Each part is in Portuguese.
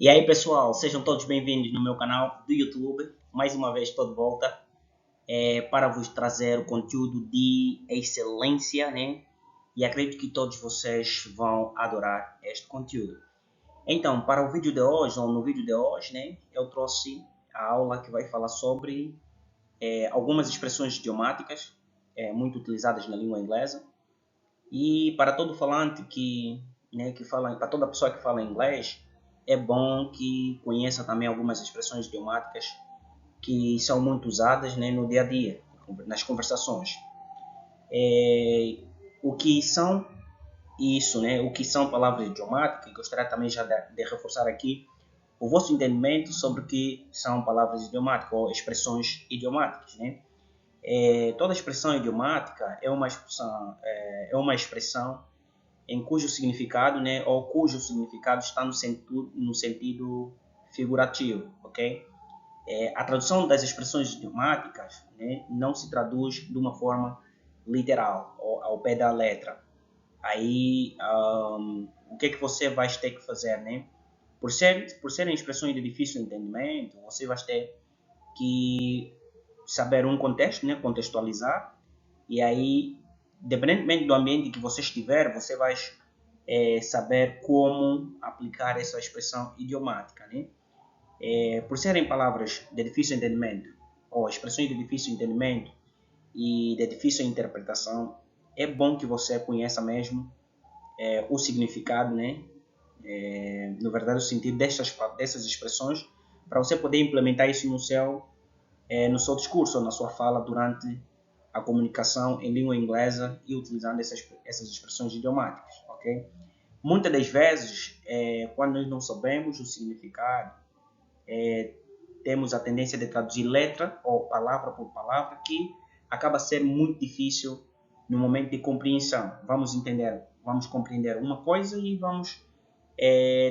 E aí pessoal, sejam todos bem-vindos no meu canal do YouTube. Mais uma vez estou de volta para vos trazer o conteúdo de excelência, né? E acredito que todos vocês vão adorar este conteúdo. Então, para o vídeo de hoje, ou no vídeo de hoje, né? Eu trouxe a aula que vai falar sobre algumas expressões idiomáticas muito utilizadas na língua inglesa. E para todo falante que fala, para toda pessoa que fala inglês, é bom que conheça também algumas expressões idiomáticas que são muito usadas, né, no dia a dia, nas conversações. O que são isso, né? O que são palavras idiomáticas? Gostaria também já de reforçar aqui o vosso entendimento sobre o que são palavras idiomáticas ou expressões idiomáticas, né? Toda expressão idiomática é uma expressão em cujo significado, né, ou cujo significado está no sentido figurativo, ok? A tradução das expressões idiomáticas, né, não se traduz de uma forma literal, ou ao pé da letra. Aí, o que é que você vai ter que fazer, né? Por serem expressões de difícil entendimento, você vai ter que saber um contexto, né, contextualizar, e aí, independentemente do ambiente que você estiver, você vai saber como aplicar essa expressão idiomática, né? Por serem palavras de difícil entendimento, ou expressões de difícil entendimento e de difícil interpretação, é bom que você conheça mesmo o significado, né? No verdadeiro sentido dessas expressões, para você poder implementar isso no seu discurso ou na sua fala durante a comunicação em língua inglesa e utilizando essas expressões idiomáticas, ok? Muitas das vezes, quando nós não sabemos o significado, temos a tendência de traduzir letra ou palavra por palavra, que acaba sendo muito difícil no momento de compreensão. Vamos compreender uma coisa e vamos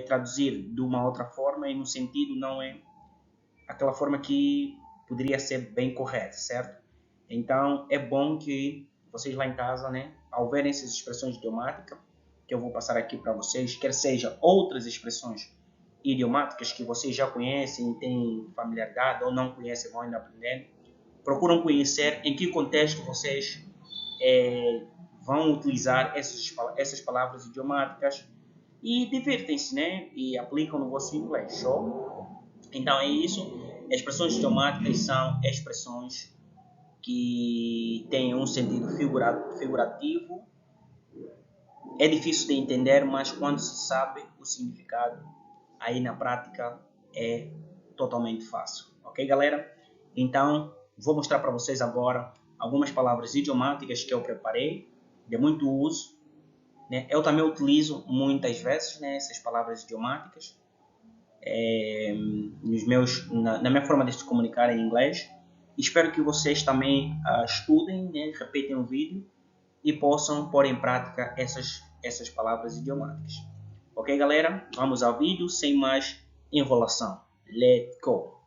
traduzir de uma outra forma e no sentido não é aquela forma que poderia ser bem correta, certo? Então é bom que vocês lá em casa, né, ao verem essas expressões idiomáticas, que eu vou passar aqui para vocês, quer seja outras expressões idiomáticas que vocês já conhecem, têm familiaridade ou não conhecem, vão ainda aprendendo, procuram conhecer em que contexto vocês vão utilizar essas palavras idiomáticas e divirtem-se, né? E aplicam no vosso inglês, show? Então é isso. Expressões idiomáticas são expressões que têm um sentido figurativo. É difícil de entender, mas quando se sabe o significado, aí na prática é totalmente fácil. Ok, galera? Então, vou mostrar para vocês agora algumas palavras idiomáticas que eu preparei, de muito uso. Né? Eu também utilizo muitas vezes, né, essas palavras idiomáticas na minha forma de se comunicar em inglês. Espero que vocês também estudem, né, repetem o vídeo e possam pôr em prática essas palavras idiomáticas. Ok, galera? Vamos ao vídeo sem mais enrolação. Let's go!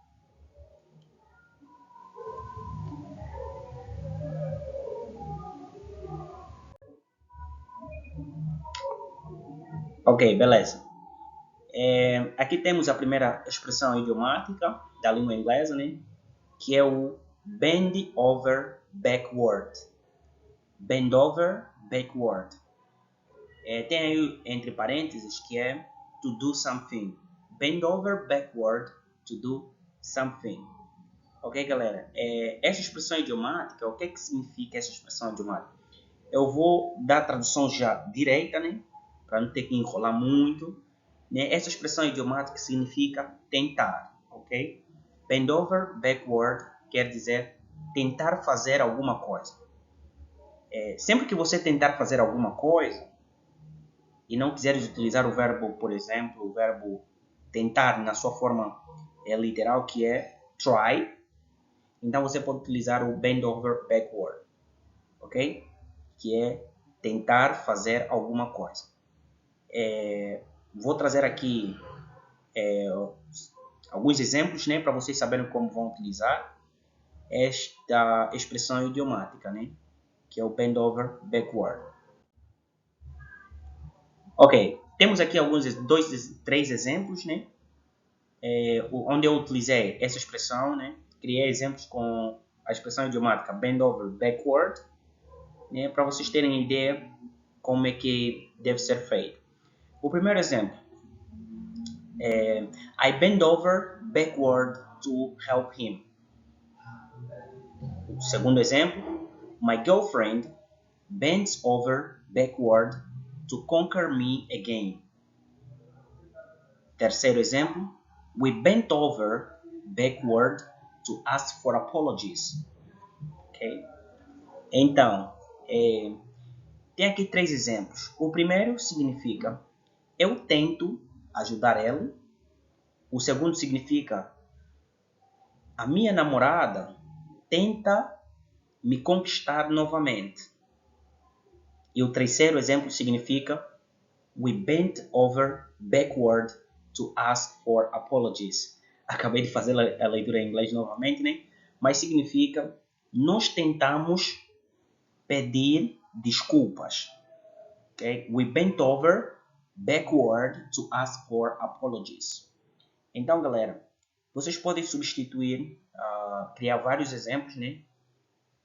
Ok, beleza. Aqui temos a primeira expressão idiomática da língua inglesa, né? Que é o bend over backward. Bend over backward. Tem aí entre parênteses que é to do something. Bend over backward to do something. Ok, galera? Essa expressão idiomática, o que é que significa essa expressão idiomática? Eu vou dar a tradução já direita, né? Para não ter que enrolar muito. Né? Essa expressão idiomática significa tentar, ok? Bend over backward quer dizer tentar fazer alguma coisa. Sempre que você tentar fazer alguma coisa e não quiseres utilizar o verbo, por exemplo, o verbo tentar na sua forma literal, que é try, então você pode utilizar o bend over backward, ok? Que é tentar fazer alguma coisa. Vou trazer aqui alguns exemplos, né, para vocês saberem como vão utilizar esta expressão idiomática, né, que é o bend over backward. Ok, temos aqui três exemplos, né? onde eu utilizei essa expressão, né? Criei exemplos com a expressão idiomática bend over backward, né? Para vocês terem ideia como é que deve ser feito. O primeiro exemplo é I bend over backward to help him. O segundo exemplo, my girlfriend bends over backward to conquer me again. Terceiro exemplo, we bent over backward to ask for apologies. Okay? Então, tem aqui 3 exemplos. O primeiro significa eu tento ajudar ela. O segundo significa a minha namorada tenta me conquistar novamente. E o terceiro exemplo significa we bent over backward to ask for apologies. Acabei de fazer a leitura em inglês novamente, né? Mas significa nós tentamos pedir desculpas. Okay? We bent over backward to ask for apologies. Então, galera, vocês podem substituir, criar vários exemplos, né?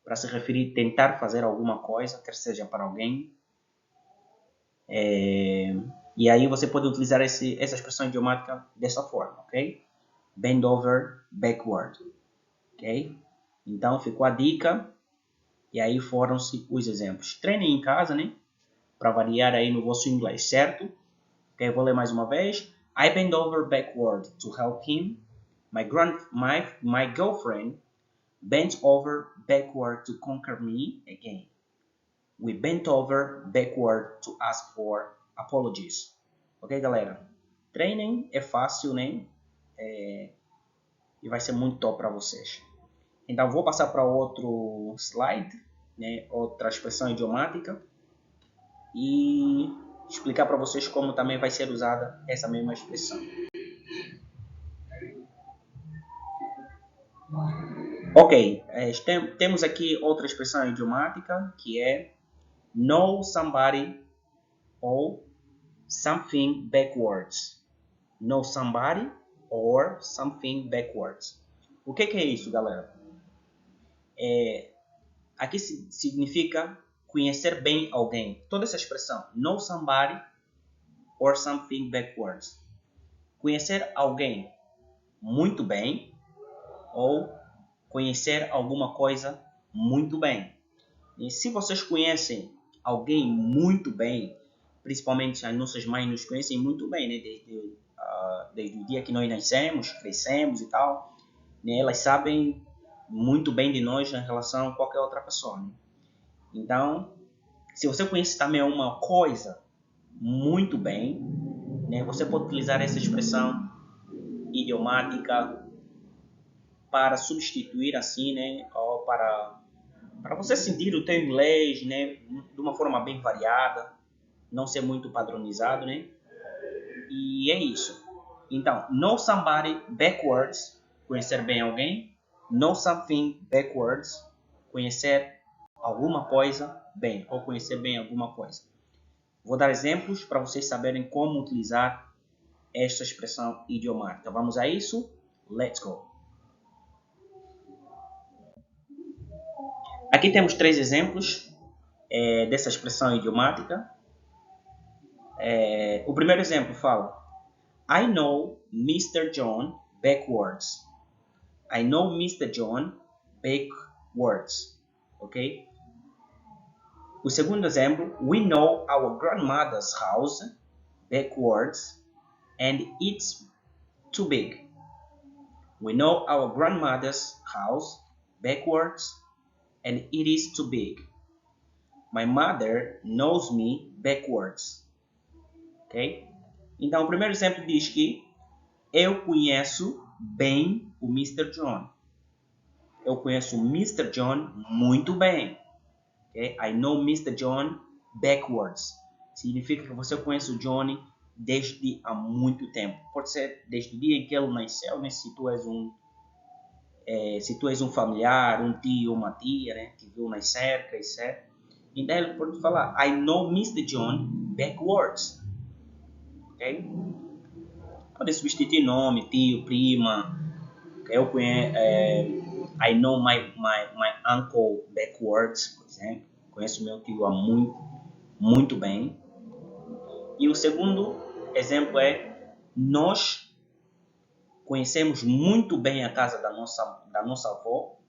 Para se referir, tentar fazer alguma coisa, quer seja para alguém. E aí você pode utilizar essa expressão idiomática dessa forma, ok? Bend over backward, ok? Então ficou a dica e aí foram-se os exemplos. Treinem em casa, né? Para variar aí no vosso inglês, certo? Ok, vou ler mais uma vez. I bend over backward to help him. My girlfriend bent over backward to conquer me again. We bent over backward to ask for apologies. Ok, galera? Treinem, é fácil, né? E vai ser muito top para vocês. Então, vou passar para outro slide, né? Outra expressão idiomática. E explicar para vocês como também vai ser usada essa mesma expressão. Ok, temos aqui outra expressão idiomática que é know somebody ou something backwards. Know somebody or something backwards. O que é isso, galera? Aqui significa conhecer bem alguém. Toda essa expressão, know somebody or something backwards. Conhecer alguém muito bem ou conhecer alguma coisa muito bem. E se vocês conhecem alguém muito bem, principalmente as nossas mães nos conhecem muito bem, né? Desde o dia que nós nascemos, crescemos e tal, né? Elas sabem muito bem de nós em relação a qualquer outra pessoa. Né? Então, se você conhece também uma coisa muito bem, né? Você pode utilizar essa expressão idiomática para substituir assim, né? Ou para você sentir o teu inglês, né? De uma forma bem variada, não ser muito padronizado, né? E é isso. Então, know somebody backwards, conhecer bem alguém. Know something backwards, conhecer alguma coisa bem, ou conhecer bem alguma coisa. Vou dar exemplos para vocês saberem como utilizar esta expressão idiomática. Vamos a isso? Let's go! Aqui temos 3 exemplos dessa expressão idiomática. O primeiro exemplo fala I know Mr. John backwards. I know Mr. John backwards. Ok? O segundo exemplo, we know our grandmother's house backwards and it's too big. We know our grandmother's house backwards and it is too big. My mother knows me backwards. Ok? Então, o primeiro exemplo diz que eu conheço bem o Mr. John. Eu conheço o Mr. John muito bem. Okay? I know Mr. John backwards. Significa que você conhece o Johnny desde há muito tempo. Pode ser desde o dia em que ele nasceu, né? Se tu és um familiar, um tio, uma tia, né? Que viu nascer, crescer. Então ele pode falar, I know Mr. John backwards. Okay? Pode substituir nome, tio, prima. Eu conheço, I know my uncle backwards, por exemplo. Conheço meu tio há muito bem. E o segundo exemplo é: nós conhecemos muito bem a casa da nossa avó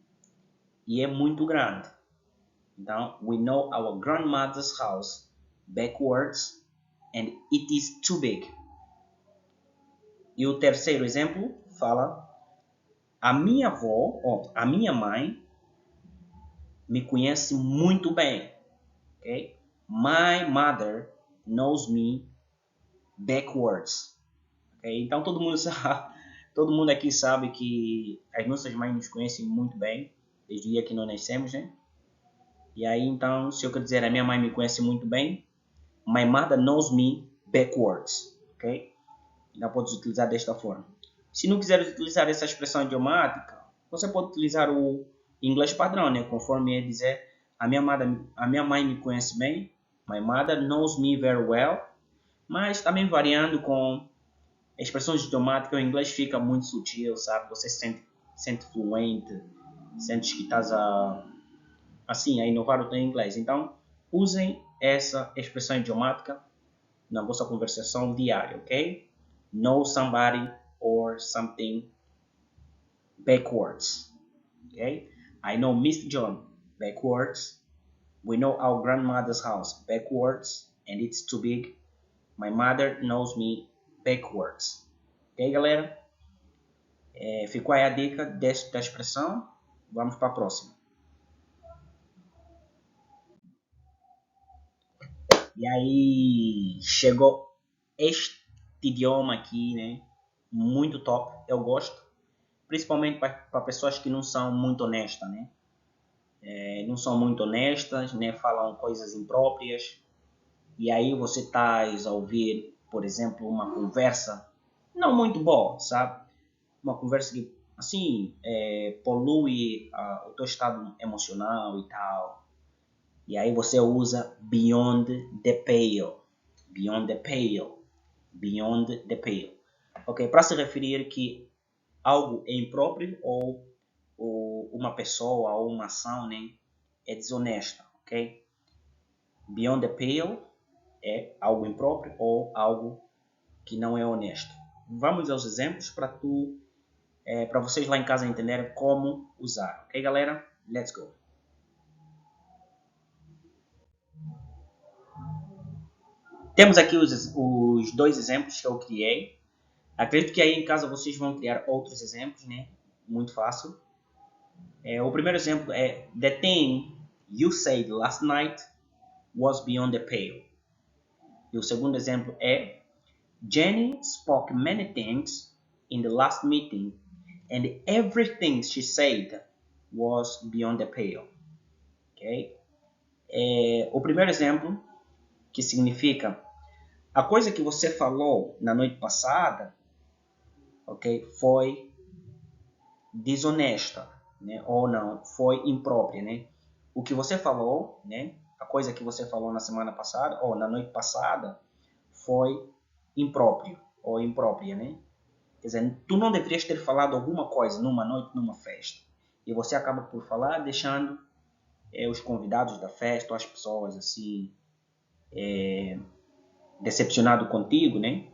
e é muito grande. Então, we know our grandmother's house backwards and it is too big. E o terceiro exemplo fala: a minha avó, ou a minha mãe, me conhece muito bem. Okay? My mother knows me backwards. Okay? Então todo mundo sabe, todo mundo aqui sabe que as nossas mães nos conhecem muito bem desde o dia que nós nascemos, né? E aí então, se eu quero dizer a minha mãe me conhece muito bem, my mother knows me backwards. Okay? Então podes utilizar desta forma. Se não quiseres utilizar essa expressão idiomática, você pode utilizar o inglês padrão, né? Conforme é dizer, a minha mãe me conhece bem, my mother knows me very well, mas também variando com expressões idiomáticas, o inglês fica muito sutil, sabe? Você se sente fluente, sente que estás a inovar o teu inglês. Então, usem essa expressão idiomática na vossa conversação diária, ok? Know somebody or something backwards. Okay? I know Mr. John backwards. We know our grandmother's house backwards and it's too big. My mother knows me backwards. Ok, galera? Ficou aí a dica desta expressão. Vamos para a próxima. E aí, chegou este idioma aqui, né? Muito top. Eu gosto. Principalmente para pessoas que não são muito honestas, né? Não são muito honestas, né? Falam coisas impróprias. E aí você está a ouvir, por exemplo, uma conversa não muito boa, sabe? Uma conversa que, assim, polui o teu estado emocional e tal. E aí você usa beyond the pale. Beyond the pale. Beyond the pale. Ok? Para se referir que algo é impróprio ou uma pessoa ou uma ação, né, é desonesta, ok? Beyond the pale é algo impróprio ou algo que não é honesto. Vamos aos exemplos para vocês lá em casa entenderem como usar, ok, galera? Let's go! Temos aqui os dois exemplos que eu criei. Acredito que aí em casa vocês vão criar outros exemplos, né? Muito fácil. O primeiro exemplo é: the thing you said last night was beyond the pale. E o segundo exemplo é: Jenny spoke many things in the last meeting and everything she said was beyond the pale. Okay? O primeiro exemplo, que significa a coisa que você falou na noite passada, ok, foi desonesta, né? Ou não, foi imprópria, né? O que você falou, né? A coisa que você falou na semana passada ou na noite passada foi impróprio ou imprópria, né? Quer dizer, tu não deverias ter falado alguma coisa numa noite, numa festa. E você acaba por falar, deixando os convidados da festa ou as pessoas assim decepcionado contigo, né?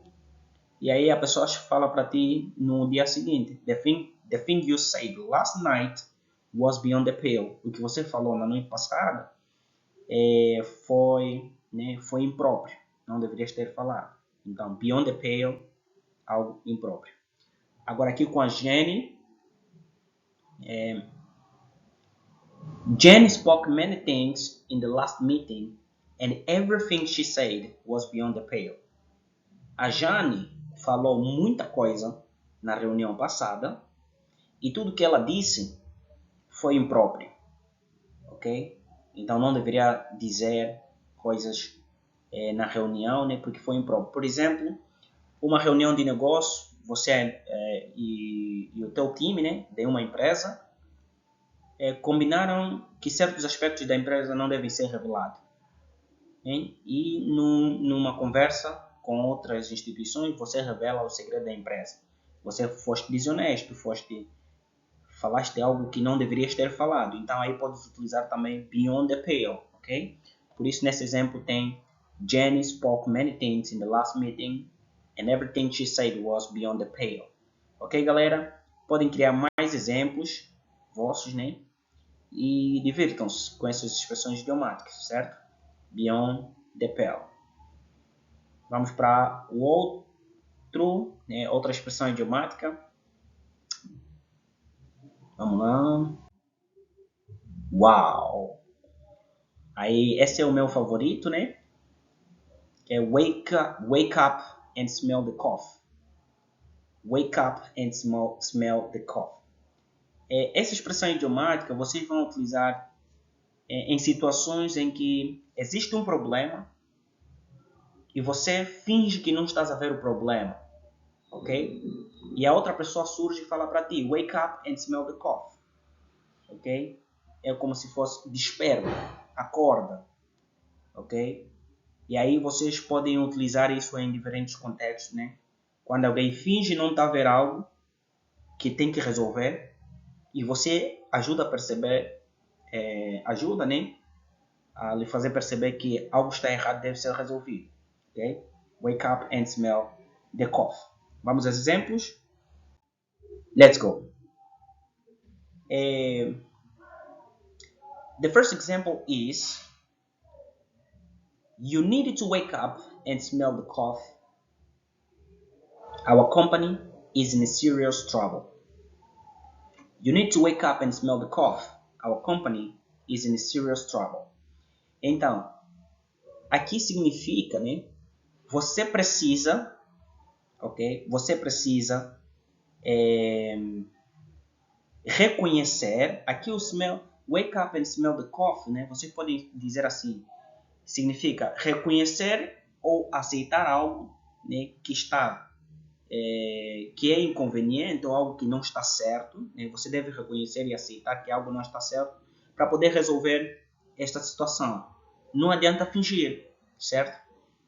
E aí a pessoa fala para ti no dia seguinte: the thing you said last night was beyond the pale. O que você falou na noite passada foi impróprio. Não deverias ter falado. Então, beyond the pale, algo impróprio. Agora aqui com a Jenny. Jenny spoke many things in the last meeting and everything she said was beyond the pale. A Jane falou muita coisa na reunião passada e tudo que ela disse foi impróprio, ok? Então não deveria dizer coisas na reunião, né, porque foi impróprio. Por exemplo, uma reunião de negócio, você e o teu time, né, de uma empresa, combinaram que certos aspectos da empresa não devem ser revelados. Hein? E numa conversa, com outras instituições, você revela o segredo da empresa. Você foste desonesto, falaste algo que não deverias ter falado. Então aí podes utilizar também beyond the pale, ok? Por isso nesse exemplo tem Jenny spoke many things in the last meeting and everything she said was beyond the pale. Ok, galera? Podem criar mais exemplos vossos, né? E divirtam-se com essas expressões idiomáticas, certo? Beyond the pale. Vamos para o outro, né? Outra expressão idiomática. Vamos lá. Uau! Aí, esse é o meu favorito, né? Que é wake up and smell the coffee. Wake up and smell the coffee. Essa expressão idiomática vocês vão utilizar em situações em que existe um problema e você finge que não estás a ver o problema, ok? E a outra pessoa surge e fala para ti, wake up and smell the coffee, ok? É como se fosse desperta, acorda, ok? E aí vocês podem utilizar isso em diferentes contextos, né? Quando alguém finge não estar a ver algo que tem que resolver e você ajuda a perceber, ajuda, né? A lhe fazer perceber que algo está errado, deve ser resolvido. Okay? Wake up and smell the coffee. Vamos aos exemplos? Let's go. The first example is you needed to wake up and smell the coffee. Our company is in serious trouble. You need to wake up and smell the coffee. Our company is in serious trouble. Então, aqui significa, né? Você precisa, ok? Você precisa reconhecer, aqui o smell, wake up and smell the coffee, né? Vocês podem dizer assim, significa reconhecer ou aceitar algo, né, que é inconveniente ou algo que não está certo, né? Você deve reconhecer e aceitar que algo não está certo para poder resolver esta situação. Não adianta fingir, certo?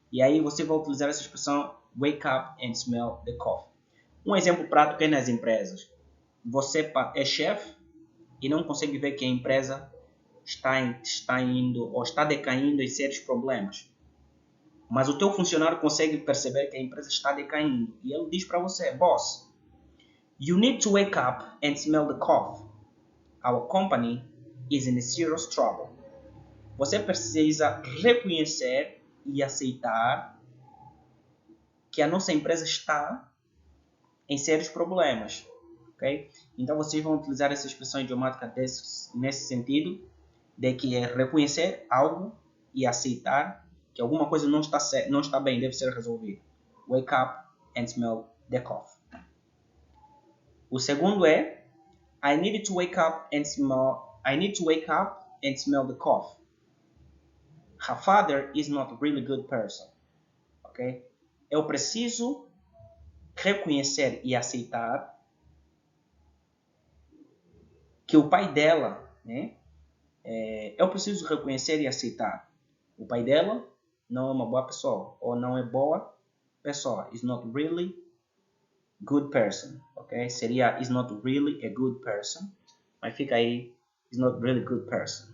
E aí você vai utilizar essa expressão wake up and smell the coffee. Um exemplo prático é nas empresas. Você é chefe e não consegue ver que a empresa está indo ou está decaindo em sérios problemas. Mas o teu funcionário consegue perceber que a empresa está decaindo. E ele diz para você, boss, you need to wake up and smell the coffee. Our company is in serious trouble. Você precisa reconhecer e aceitar que a nossa empresa está em sérios problemas. Okay? Então vocês vão utilizar essa expressão idiomática nesse sentido, de que é reconhecer algo e aceitar que alguma coisa não está bem, deve ser resolvido. Wake up and smell the coffee. O segundo é I need to wake up and smell the coffee. Her father is not a really good person. Okay? Eu preciso reconhecer e aceitar que o pai dela, né? Eu preciso reconhecer e aceitar. O pai dela não é uma boa pessoa, ou não é boa pessoa. Is not really good person, ok? Seria is not really a good person, mas fica aí, is not really good person.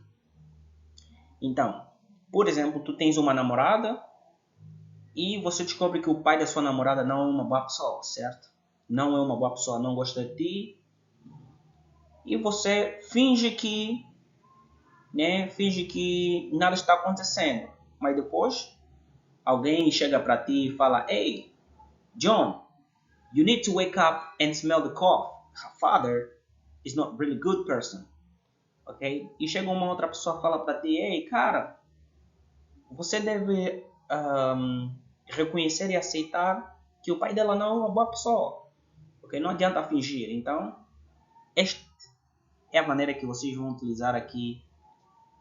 Então, por exemplo, tu tens uma namorada e você descobre que o pai da sua namorada não é uma boa pessoa, certo? Não é uma boa pessoa, não gosta de ti, e você finge que nada está acontecendo, mas depois alguém chega para ti e fala, hey, John, you need to wake up and smell the coffee. Her father is not really good person. Ok? E chega uma outra pessoa e fala para ti, hey, cara, você deve reconhecer e aceitar que o pai dela não é uma boa pessoa. Ok? Não adianta fingir. Então, esta é a maneira que vocês vão utilizar aqui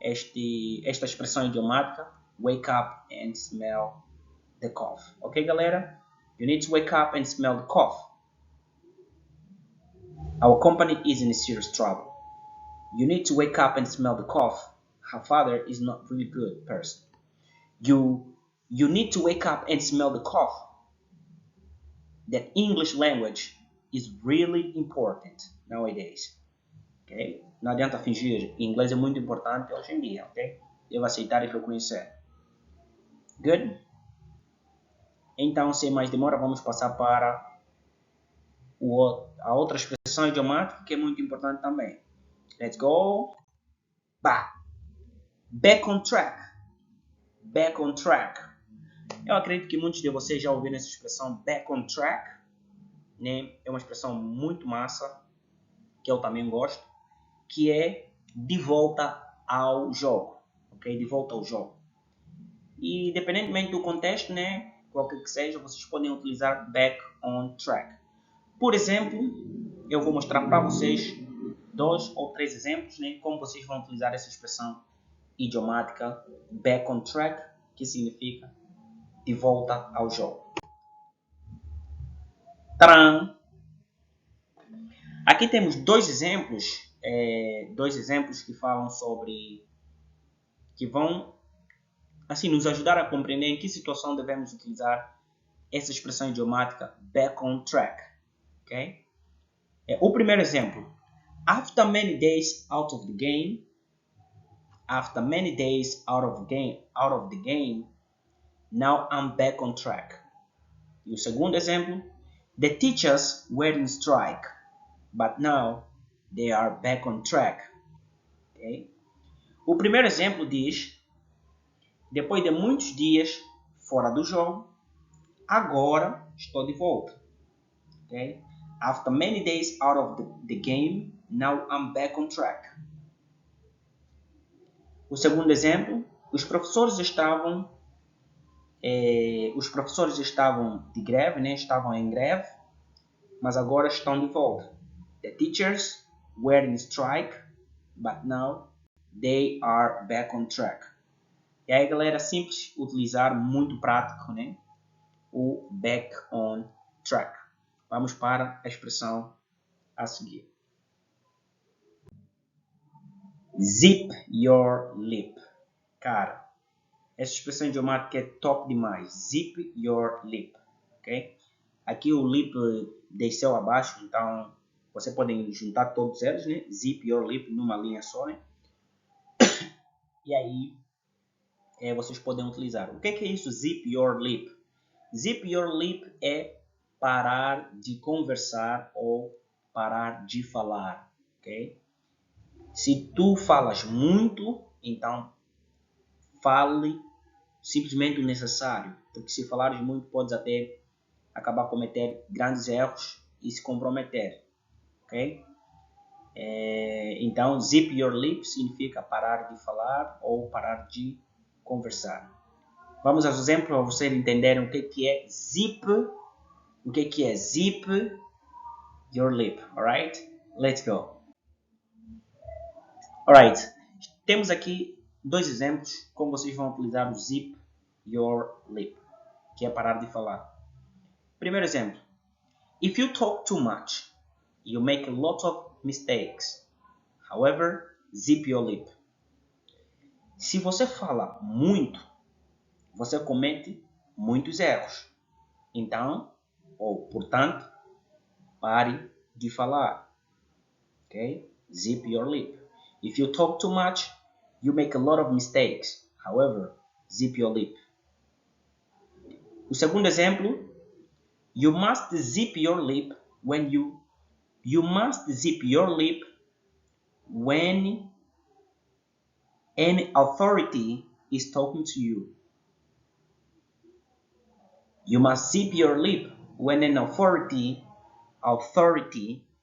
esta expressão idiomática, wake up and smell the coffee. Ok, galera? You need to wake up and smell the coffee. Our company is in serious trouble. You need to wake up and smell the coffee. Her father is not really good person. You You need to wake up and smell the coffee. That English language is really important nowadays. Okay? Não adianta fingir. Inglês é muito importante hoje em dia. Okay? Devo aceitar e reconhecer. Good? Então, sem mais demora, vamos passar para a outra expressão idiomática que é muito importante também. Let's go. Back on track. Back on track. Eu acredito que muitos de vocês já ouviram essa expressão back on track. Né? É uma expressão muito massa, que eu também gosto, que é de volta ao jogo. Ok? De volta ao jogo. E, independentemente do contexto, né? Qualquer que seja, vocês podem utilizar back on track. Por exemplo, eu vou mostrar para vocês 2 ou 3 exemplos, né? Como vocês vão utilizar essa expressão idiomática back on track, que significa de volta ao jogo. Tcharam! Aqui temos dois exemplos que falam sobre, que vão assim nos ajudar a compreender em que situação devemos utilizar essa expressão idiomática back on track. Okay? O primeiro exemplo: after many days out of the game, now I'm back on track. E o segundo exemplo: the teachers were in strike, but now they are back on track. Okay? O primeiro exemplo diz: depois de muitos dias fora do jogo, agora estou de volta. Okay? After many days out of the game, now I'm back on track. O segundo exemplo: os professores estavam de greve, né? Estavam em greve, mas agora estão de volta. The teachers were in strike, but now they are back on track. E aí, galera, simples utilizar, muito prático, né? O back on track. Vamos para a expressão a seguir. Zip your lip. Cara, essa expressão idiomática é top demais. Zip your lip. Okay? Aqui o lip desceu abaixo, então você pode juntar todos eles, né? Zip your lip numa linha só, né? E aí vocês podem utilizar. O que é isso, zip your lip? Zip your lip é parar de conversar ou parar de falar, ok? Se tu falas muito, então fale simplesmente o necessário, porque se falares muito podes até acabar cometer grandes erros e se comprometer, ok? Então, zip your lip significa parar de falar ou parar de conversar. Vamos aos exemplos para vocês entenderem o que é zip, o que é zip your lip, alright? Let's go. Alright, temos aqui dois exemplos como vocês vão utilizar o zip your lip, que é parar de falar. Primeiro exemplo: if you talk too much, you make a lot of mistakes. However, zip your lip. Se você fala muito, você comete muitos erros. Então, ou portanto, pare de falar. Okay? Zip your lip. If you talk too much, you make a lot of mistakes. However, zip your lip. O segundo exemplo: you must zip your lip when any authority is talking to you. You must zip your lip when an authority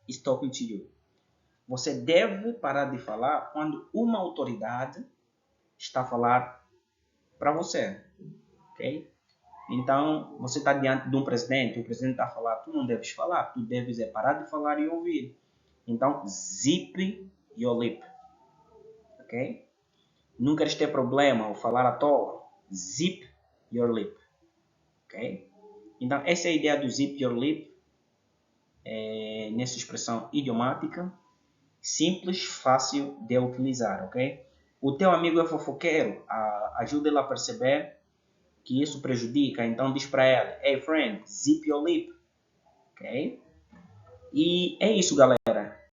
is talking to you. Você deve parar de falar quando uma autoridade está a falar para você. Ok? Então, você está diante de um presidente, o presidente está a falar, tu não deves falar, tu deves parar de falar e ouvir. Então, zip your lip. Ok? Não queres ter problema ao falar à toa, zip your lip. Ok? Então, essa é a ideia do zip your lip, nessa expressão idiomática, simples, fácil de utilizar, ok? O teu amigo é fofoqueiro, ajuda ele a perceber que isso prejudica, então diz para ela, hey friend, zip your lip, ok? E é isso, galera.